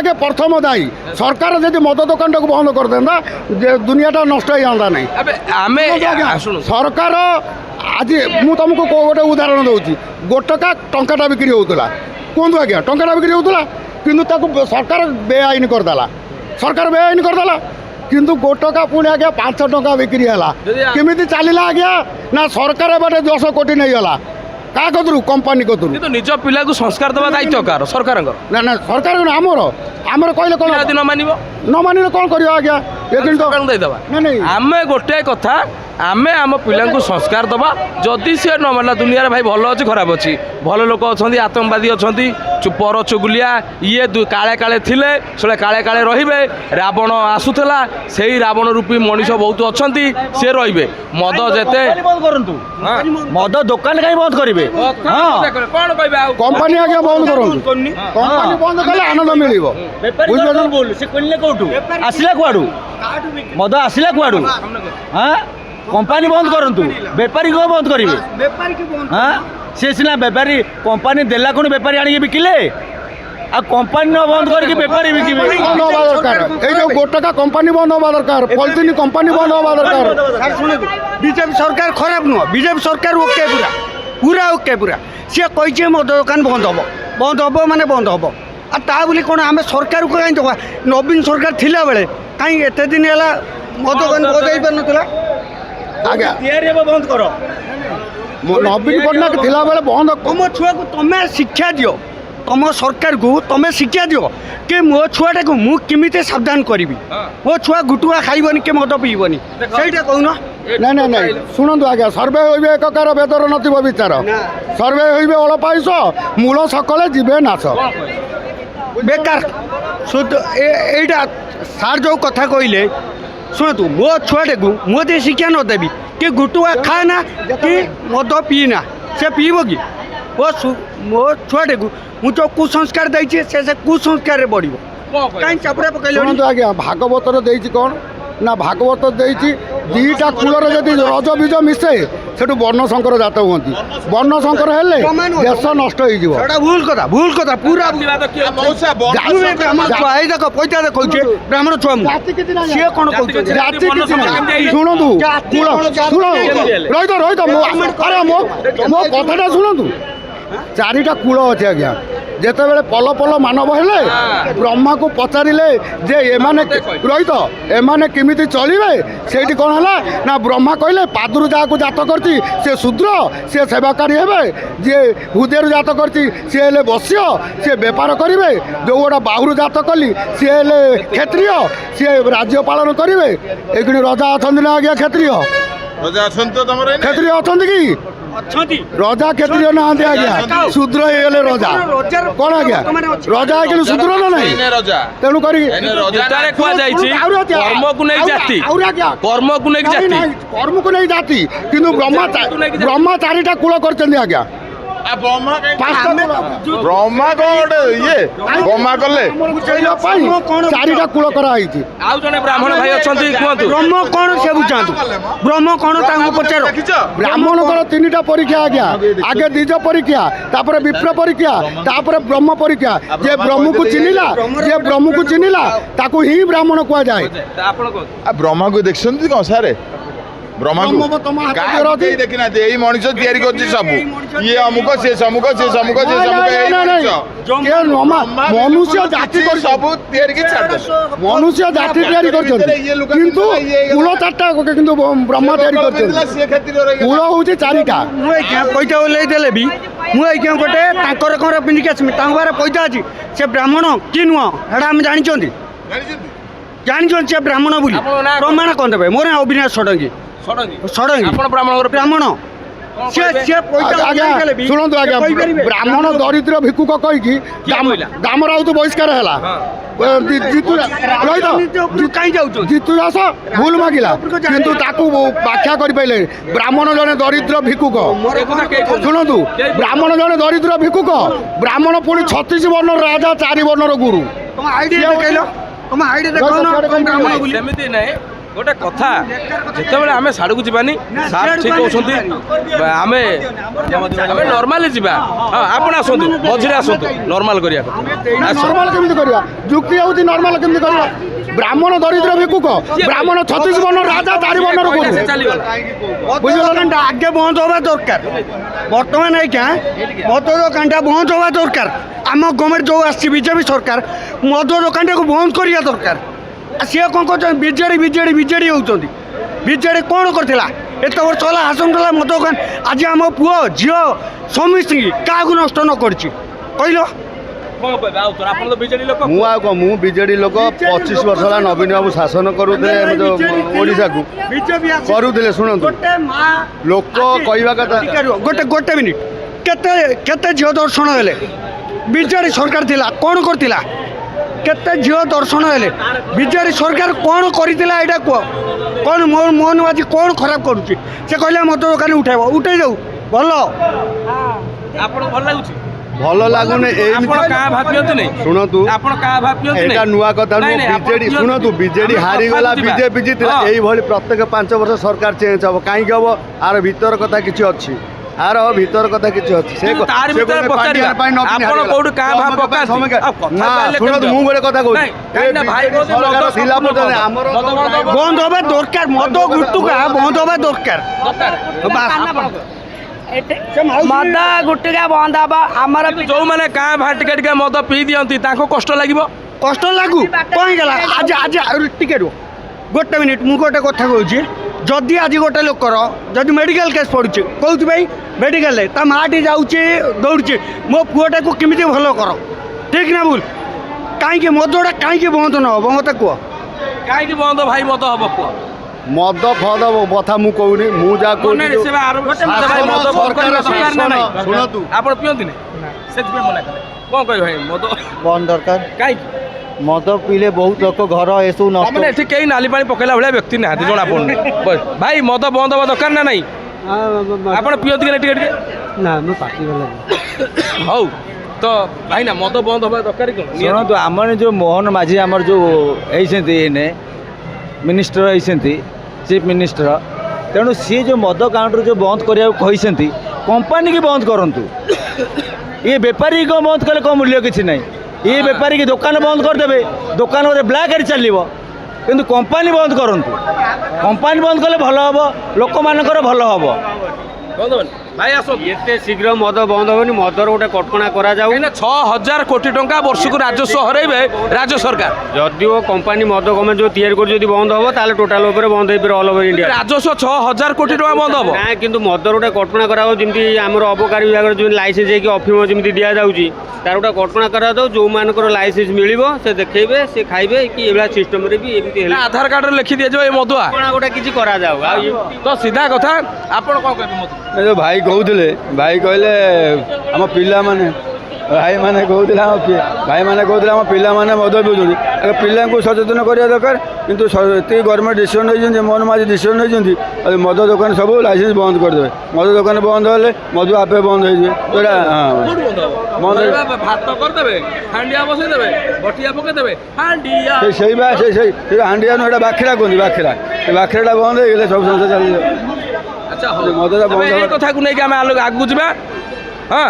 আগে প্রথম দায়ী সরকার যদি মদ দোকানটাকে বন্ধ করে দেন্তা যে দুনিয়াটা নষ্ট হয়ে যাতা নাই আমি সরকার আজ মু তুমକୁ গোটে উদাহরণ দেছি গোটকা টঙ্কাটা বিক্রি হোলা কুহতু আজ্ঞা টঙ্কাটা বিক্রি হোলা কিন্তু তাকে সরকার বেআইন করেদেলা সরকার বেআইন করেদেলা কিন্তু গোটকা পুଣି আজ্ঞা 5 ଟଙ୍କା বিক্রি হলা কেমিতি চালিলা আজ্ঞা না সরকার এবারে 10 কোটি নেইগলা কা কতরু কোম্পানি কতরু কিন্তু নিজ পিলাକୁ সংস্କାର দেবা দায়িত্ব কার সরকারଙ୍କର না না সরকার আমার কইলে কোন যদি ନ ମାନିବ ন মানিলে কোন করিব আজ্ঞা এ কিন্তু সরকারଙ୍କୁ ଦେଇଦେବା না নাই ଆମେ ଗୋଟେ କଥା ଆମେ ଆମ ପିଲାଙ୍କୁ ସଂସ୍କାର ଦେବା ଯଦି ସିଏ ନ ମାନିଲା ଦୁନିଆରେ ଭାଇ ଭଲ ଅଛି ଖରାପ ଅଛି ଭଲ ଲୋକ ଅଛନ୍ତି ଆତଙ୍କବାଦୀ ଅଛନ୍ତି ପର ଚୁଗୁଲିଆ ଇଏ କାଳେ କାଳେ ଥିଲେ ସେଟା କାଳେ କାଳେ ରହିବେ ରାବଣ ଆସୁଥିଲା ସେଇ ରାବଣ ରୂପୀ ମଣିଷ ବହୁତ ଅଛନ୍ତି ସେ ରହିବେ ମଦ ଯେତେ ବନ୍ଦ କରନ୍ତୁ ମଦ ଦୋକାନ କାହିଁ ବନ୍ଦ କରିବେ କ'ଣ କହିବେ ଆଉ কোম্পানি আজ্ঞা বন্ধ করুন কোম্পানি বন্ধ কলে আনন্দ মিলিব বুঝলেন সে কইলে কোটু আসিলা কুয়াড়ু মদ আসিলা কুয়াড়ু হ্যাঁ কোম্পানি বন্ধ করন্তু বেপারী কো বন্ধ করিবে হ্যাঁ সে সিনা বেপারী কোম্পানি দেলা কোন বেপারী আনিকে বিকিলে আর কোম্পানি ন বন্ধ করিকি বেপারী বিকিবে বন্ধ হওয়া দরকার এই যে গোটকা কোম্পানি বন্ধ হওয়া দরকার পলিথিন কোম্পানি বন্ধ হওয়া দরকার বিজেপি সরকার খারাপ নুহ বিজেপি সরকার ওকে পুরা পুরা ওকে পুরা সে কইছে মদ দোকান বন্ধ হব মানে বন্ধ হব আর তা বলি কোণ আমি সরকারকে কাই দেবা নবীন সরকার থিলা বেলে কাই এতে দিন হেলা মদ দোকান বন্ধ হই পারনতলা আজ্ঞা তিয়ারি হবে বন্ধ কর নবীন পট্টনাক থিলা বেলে বন্ধ तुम छुआ को तुम्हें शिक्षा दियो तुम सरकार को तुम्हें शिक्षा दियो कि मो छुआटा को मु केमिते सावधान करी मो छुआ गुटुआ खाइबनी के मद पीबनी ସେଇଟା କହୁନ না না না শুনন্তু আজ্ঞা সর্বে হইবে এককার বেদর নথিব বিচার সর্বে হইবে অল্পায়ুষ মূল সকলে জীবে নাশ বেকার শুধু এইটা সার जो কথা কইলে শুনতু মো ছুଆଟାକୁ ମୁଁ ଯଦି ଶିକ୍ଷା ନ ଦେବି କି ଗୁଟୁଆ ଖାଏ ନା କି ମଦ ପିଇନା ସେ ପିଇବ କି ମୋ ଛୁଆଟାକୁ ମୁଁ ଯେଉଁ କୁସଂସ୍କାର ଦେଇଛି ସେ କୁସଂସ୍କାରରେ ବଢ଼ିବ କାହିଁ ଚାପୁଡ଼ା ପକାଇଲେ শুনন্তু আজ্ঞা ভাগবতর ଦେଇଛି কোন না ভাগবত ଦେଇଛି দুইটা কূলরে যদি রজ বীজ মিশে সেটু বর্ণ সংকর জাত হুঁতি বর্ণ সংকর হেলে দেশ নষ্ট হয়ে যাব সেটা ভুল কথা পুরা ব্রাহ্মণ ছুয়া এই দেখো পয়সা দেখছে ব্রাহ্মণ ছুয়া সিଏ কোণ কହୁଛନ୍ତି জাতি কিছু না শুনন্তু কূল শুণ রহিত রহিত আরে মো কথাটা শুনন্তু চারিটা কূল আছে আজ্ঞা যেতবে পল পল মানব হলে ব্রহ্মাকে পচারিলে যে এমানে রহিত এমানে কেমিতি চলিবে সেইটি কোণ হল না ব্রহ্মা কহিলে পাদুরু যাহাকে জাত করছি সে শূদ্র সে সেবাকারী হবে যে হৃদয়রু জাত করছি সে হলে বস্য সে বেপার করবে যে গোটা বাহুরু জাত কলি সে হলে ক্ষেত্রীয় সে রাজ্য পালন করবে এইখানে রজা অଛନ୍ତି না আজ্ঞা ক্ষেত্রীয় রজা অଛନ୍ତି তো তোমার ক্ষেত্রীয় অଛନ୍ତି কি রজা ক্ষেত্রীয় না আজ্ঞা শূদ্র হয়ে গেলে রজা কোণ আজ্ঞা রজা হয়ে শূদ্র না নাই রজা তেণু করি ଗୀତାରେ କୁହାଯାଇଛି କର୍ମକୁ ନେଇ ଜାତି କର୍ମକୁ ନେଇ ଜାତି কর্মକୁ নেই জাতি কিন্তু ব্রহ্মা চারিটা কূল করছেন আজ্ঞা ব্রহ্মা ব্রহ্মা কোন গোটে ইয়ে ব্রহ্মা কলে চারিটা কূল করা হয়েছে ଆଉ ଜଣେ ବ୍ରାହ୍ମଣ ଭାଇ ଅଛନ୍ତି କୁହନ୍ତୁ ব্রহ্ম কোণ সে বুঝাতু ব্রহ্ম কোণ তাଙ୍କୁ পଚାର ব্রাহ্মণଙ୍କର তিনটা পরীক্ষা আজ্ঞা আগে দ্বিজ পরীক্ষা তারপরে বিপ্র পরীক্ষা তারপরে ব্রহ্ম পরীক্ষা যে ব্রহ্মକୁ চিহ୍ନିଲା ତାକୁ ହିଁ ବ୍ରାହ୍ମଣ କୁହାଯାଏ ଆପଣ କୁହନ୍ତୁ ବ୍ରହ୍ମାକୁ ଦେଖିଛନ୍ତି କଣ ସାରେ ବ୍ରହ୍ମାକୁ କେହି ଦେଖିନାହାନ୍ତି ଏଇ ମଣିଷ ତିଆରି କରୁଛି ସବୁ ଇଏ ଅମୁକ ସେ ସମୁକ ସେ ସମୁକ ସେ ସମୁକ ଏଇ ମନୁଷ୍ୟ ଜାତି ସବୁ ତିଆରି କି ଛାଡି ମନୁଷ୍ୟ ଜାତି ତିଆରି କରିଛନ୍ତି କିନ୍ତୁ କୂଳ ଚାରିଟା କିନ୍ତୁ ବ୍ରହ୍ମା ତିଆରି କରିଛନ୍ତି କୂଳ ହଉଛି ଚାରିଟା ମୁଁ ଏଇକା ପଇସା ଓହ୍ଲେଇ ଦେଲେ ବି ମୁଁ ଏଇକା ଗୋଟେ ତାଙ୍କର କ'ଣ ପିନ୍ଧିକି ଆସିବି ତାଙ୍କ ପାଖରେ ପଇସା ଅଛି ସେ ବ୍ରାହ୍ମଣ କି ନୁହଁ ସେଟା ଆମେ ଜାଣିଛନ୍ତି ସେ ବ୍ରାହ୍ମଣ ବୋଲି ପ୍ରମାଣ କ'ଣ ଦେବେ ମୋର ଅବିନାଶ ଷଡ଼ଙ୍ଗୀ ଆପଣ ବ୍ରାହ୍ମଣଙ୍କର ବ୍ରାହ୍ମଣ ଶୁଣନ୍ତୁ ଆଜ୍ଞା ବ୍ରାହ୍ମଣ ଦରିଦ୍ର ଭିକ୍ଷୁକ କହିକି ଦାମ ରାଉତ ବହିଷ୍କାର ହେଲା ଜିତୁ ଦାସ ଭୁଲ ମାଗିଲା କିନ୍ତୁ ତାକୁ ବ୍ୟାଖ୍ୟା କରିପାରିଲେ ବ୍ରାହ୍ମଣ ଜଣେ ଦରିଦ୍ର ଭିକ୍ଷୁକ ଶୁଣନ୍ତୁ ବ୍ରାହ୍ମଣ ଜଣେ ଦରିଦ୍ର ଭିକ୍ଷୁକ ବ୍ରାହ୍ମଣ ପୁଣି 36 ବର୍ଣ୍ଣର ରାଜା 4 ବର୍ଣ୍ଣର ଗୁରୁ ସେମିତି ନାହିଁ ଗୋଟେ କଥା ଯେତେବେଳେ ଆମେ ସାଡ଼କୁ ଯିବାନି ସାର୍ ଠିକ୍ କହୁଛନ୍ତି ଆମେ ନର୍ମାଲି ଯିବା ହଁ ଆପଣ ଆସନ୍ତୁ ମଝିରେ ଆସନ୍ତୁ ନର୍ମାଲ କରିବା ନର୍ମାଲ କେମିତି କରିବା ଯୁକ୍ତି ହେଉଛି ନର୍ମାଲ କେମିତି କରିବା ବ୍ରାହ୍ମଣ ଦରିଦ୍ର ଭିକୁକ ବ୍ରାହ୍ମଣ 36 ବର୍ଣ୍ଣ ରାଜା 4 ବର୍ଣ୍ଣର ଗୁରୁ ବୁଝିଲ ଆগে ବନ୍ଦ ହେବା ଦରକାର ବର୍ତ୍ତମାନ ଆଜ୍ଞା ମଦ ଦୋକାନଟା ବନ୍ଦ ହେବା ଦରକାର ଆମ ଗଭର୍ଣ୍ଣମେଣ୍ଟ ଯେଉଁ ଆସିଛି ବିଜେପି ସରକାର ମଦ ଦୋକାନଟାକୁ ବନ୍ଦ କରିବା ଦରକାର ସିଏ କ'ଣ କରୁଛନ୍ତି ବିଜେଡ଼ି ହେଉଛନ୍ତି ବିଜେଡ଼ି କ'ଣ କରିଥିଲା ଏତେ ବର୍ଷ ହେଲା ଶାସନ କଲା ମଦ ଦୋକାନ ଆଜି ଆମ ପୁଅ ଝିଅ ସମସ୍ତଙ୍କୁ କାହାକୁ ନଷ୍ଟ ନ କରିଛି କହିଲ ମୁଁ ଆଉ କ'ଣ ମୁଁ ବିଜେଡି ଲୋକ 25 ବର୍ଷ ହେଲା ନବୀନ ବାବୁ ଶାସନ କରୁଥିଲେ ଓଡ଼ିଶାକୁ କରୁଥିଲେ ଶୁଣନ୍ତୁ ଲୋକ କହିବା କଥା ଗୋଟେ ମିନିଟ୍ କେତେ ଝିଅ ଦର୍ଶନ ହେଲେ ବିଜେଡ଼ି ସରକାର ଥିଲା କ'ଣ କରିଥିଲା କେତେ ଝିଅ ଦର୍ଶନ ହେଲେ ବିଜେଡ଼ି ସରକାର କ'ଣ କରିଥିଲା ଏଇଟା କୁହ କ'ଣ ମୋହନ ମାଝୀ କ'ଣ ଖରାପ କରୁଛି ସେ କହିଲା ମଦ ଦୋକାନ ଉଠେଇ ଦେଉ ଭଲ ଆପଣଙ୍କୁ ଭଲ ଲାଗୁଛି ଭଲ ଲାଗୁନି ଶୁଣନ୍ତୁ ଏଇଟା ନୂଆ କଥା ନୁହଁ ବିଜେଡି ଶୁଣନ୍ତୁ ବିଜେଡି ହାରିଗଲା ବିଜେପି ଜିତିଲା ଏଇଭଳି ପ୍ରତ୍ୟେକ 5 ବର୍ଷ ସରକାର ଚେଞ୍ଜ ହବ କାହିଁକି ହବ ଆର ଭିତର କଥା କିଛି ଅଛି ଆର ଭିତର କଥା କିଛି ଅଛି ଶୁଣନ୍ତୁ ମୁଁ ଗୋଟେ କଥା କହୁଛି ବନ୍ଦ ହବା ଦରକାର ମଦ ଗୁଟୁକା ବନ୍ଦ ହବା ଦରକାର ମଦ ଗୁଟିକା ବନ୍ଦ ହବ ଆମର ଯୋଉମାନେ କାଁ ଭା ଟିକେ ଟିକେ ମଦ ପିଇ ଦିଅନ୍ତି ତାଙ୍କୁ କଷ୍ଟ ଲାଗିବ କଷ୍ଟ ଲାଗୁ କ'ଣ ହେଇଗଲା ଆଜି ଟିକେ ରୁହ ଗୋଟେ ମିନିଟ୍ ମୁଁ ଗୋଟେ କଥା କହୁଛି ଯଦି ଆଜି ଗୋଟେ ଲୋକର ଯଦି ମେଡ଼ିକାଲ କେସ୍ ପଡ଼ୁଛି କେଉଁଥିପାଇଁ ମେଡ଼ିକାଲରେ ତା ମାଆଟି ଯାଉଛି ଦୌଡ଼ୁଛି ମୋ ପୁଅଟାକୁ କେମିତି ଭଲ କର ଠିକ୍ ନା ଭୁଲ କାହିଁକି ମଦଟା କାହିଁକି ବନ୍ଦ ନ ହେବ ମୋତେ କୁହ କାହିଁକି ବନ୍ଦ ଭାଇ ମଦ ହବ କୁହ ମଦ ଫଦ କଥା ମୁଁ କହୁନି ମୁଁ ଯାହା କହୁଛି ଶୁଣନ୍ତୁ ଆପଣ ପିଅନ୍ତି ନା ସେଥିପାଇଁ ମନା କଲେ କ'ଣ କହିବେ ଭାଇ ମଦ ବନ୍ଦ ଦରକାର କାହିଁକି ମଦ ପିଇଲେ ବହୁତ ଲୋକ ଘର ଏସବୁ ନଷ୍ଟ ମାନେ ଏଠି କେହି ନାଲି ପାଣି ପକେଇଲା ଭଳିଆ ବ୍ୟକ୍ତି ନାହାନ୍ତି ଜଣା ପଡୁନି ଭାଇ ମଦ ବନ୍ଦ ହବା ଦରକାର ନା ନାହିଁ ଆପଣ ପିଅନ୍ତି କି ଟିକେ ଟିକେ ନା ମୁଁ ପାଟି ହଉ ତ ଭାଇ ନା ମଦ ବନ୍ଦ ହବା ଦରକାର କ'ଣ ଶୁଣନ୍ତୁ ଆମର ଯେଉଁ ମୋହନ ମାଝୀ ଆମର ଯେଉଁ ହେଇଛନ୍ତି ଏନେ ମିନିଷ୍ଟର ହେଇଛନ୍ତି ଚିଫ୍ ମିନିଷ୍ଟର ତେଣୁ ସିଏ ଯେଉଁ ମଦ କାଉଣ୍ଟର ଯେଉଁ ବନ୍ଦ କରିବାକୁ କହିଛନ୍ତି କମ୍ପାନୀକି ବନ୍ଦ କରନ୍ତୁ ଇଏ ବେପାରୀ କ'ଣ ବନ୍ଦ କଲେ କ'ଣ ମୂଲ୍ୟ କିଛି ନାହିଁ ଇଏ ବେପାରୀ କି ଦୋକାନ ବନ୍ଦ କରିଦେବେ ଦୋକାନ ଗୋଟେ ବ୍ଲାକ୍ରେ ଚାଲିବ କିନ୍ତୁ କମ୍ପାନୀ ବନ୍ଦ କରନ୍ତୁ କମ୍ପାନୀ ବନ୍ଦ କଲେ ଭଲ ହେବ ଲୋକମାନଙ୍କର ଭଲ ହେବ ଭାଇ ଆସ ଏତେ ଶୀଘ୍ର ମଦ ବନ୍ଦ ହେବନି ମଦର ଗୋଟେ କଟକଣା କରାଯାଉ 6,000 କୋଟି ଟଙ୍କା ବର୍ଷକୁ ରାଜସ୍ୱ ହରାଇବେ ରାଜ୍ୟ ସରକାର ଯଦିଓ କମ୍ପାନୀ ମଦ ଗଭର୍ଣ୍ଣମେଣ୍ଟ ଯେଉଁ ତିଆରି କରୁଛି ଯଦି ବନ୍ଦ ହେବ ତାହେଲେ ଟୋଟାଲ ଉପରେ ବନ୍ଦ ହେଇପାରେ ଅଲ୍ ଓଭର ଇଣ୍ଡିଆ ରାଜସ୍ୱ 6,000 କୋଟି ଟଙ୍କା ବନ୍ଦ ହେବ ନା କିନ୍ତୁ ମଦର ଗୋଟେ କଟକଣା କରାଯାଉ ଯେମିତି ଆମର ଅବକାରୀ ବିଭାଗର ଯେମିତି ଲାଇସେନ୍ସ ହେଇକି ଅଫିମ ଯେମିତି ଦିଆଯାଉଛି ତାର ଗୋଟେ କଟକଣା କରାଯାଉ ଯେଉଁମାନଙ୍କର ଲାଇସେନ୍ସ ମିଳିବ ସେ ଦେଖେଇବେ ସେ ଖାଇବେ କି ଏଭଳିଆ ସିଷ୍ଟମରେ ବି ଏମିତି ହେଲେ ଆଧାର କାର୍ଡରେ ଲେଖି ଦିଆଯିବ ଏ ମଦୁଆ ଗୋଟେ କିଛି କରାଯାଉ ଆଉ ତ ସିଧା କଥା ଆପଣ କ'ଣ କହିବେ ମଧୁ ଯେଉଁ ଭାଇ କହୁଥିଲେ ଭାଇ କହିଲେ ଆମ ପିଲାମାନେ ଭାଇମାନେ କହୁଥିଲେ ଭାଇମାନେ କହୁଥିଲେ ଆମ ପିଲାମାନେ ମଦ ପିଉଛନ୍ତି ପିଲାଙ୍କୁ ସଚେତନ କରିବା ଦରକାର କିନ୍ତୁ ଏତିକି ଗଭର୍ଣ୍ଣମେଣ୍ଟ ଡିସିସନ୍ ନେଇଛନ୍ତି ମୋହନ ମାଝୀ ଡିସିସନ୍ ନେଇଛନ୍ତି ମଦ ଦୋକାନ ସବୁ ଲାଇସେନ୍ସ ବନ୍ଦ କରିଦେବେ ମଦ ଦୋକାନ ବନ୍ଦ ହେଲେ ମଦ ଆପେ ବନ୍ଦ ହେଇଯିବେ ସେଇଟା ବନ୍ଦ ଭାତ କରିଦେବେ ହାଣ୍ଡିଆ ବସେଇଦେବେ ବଟିଆ ପକେଇଦେବେ ହାଣ୍ଡିଆ ସେଇ ହାଣ୍ଡିଆ ନୁହଁ ଏଇଟା ବାଖିରା କୁହନ୍ତି ବାଖିରା ସେ ବାଖିରାଟା ବନ୍ଦ ହେଇଗଲେ ସବୁ ସଂସାର ଚାଲିଯିବ ଆଚ୍ଛା ମଦଟା ବନ୍ଦ କଥାକୁ ନେଇକି ଆମେ ଆଗକୁ ଯିବା ହଁ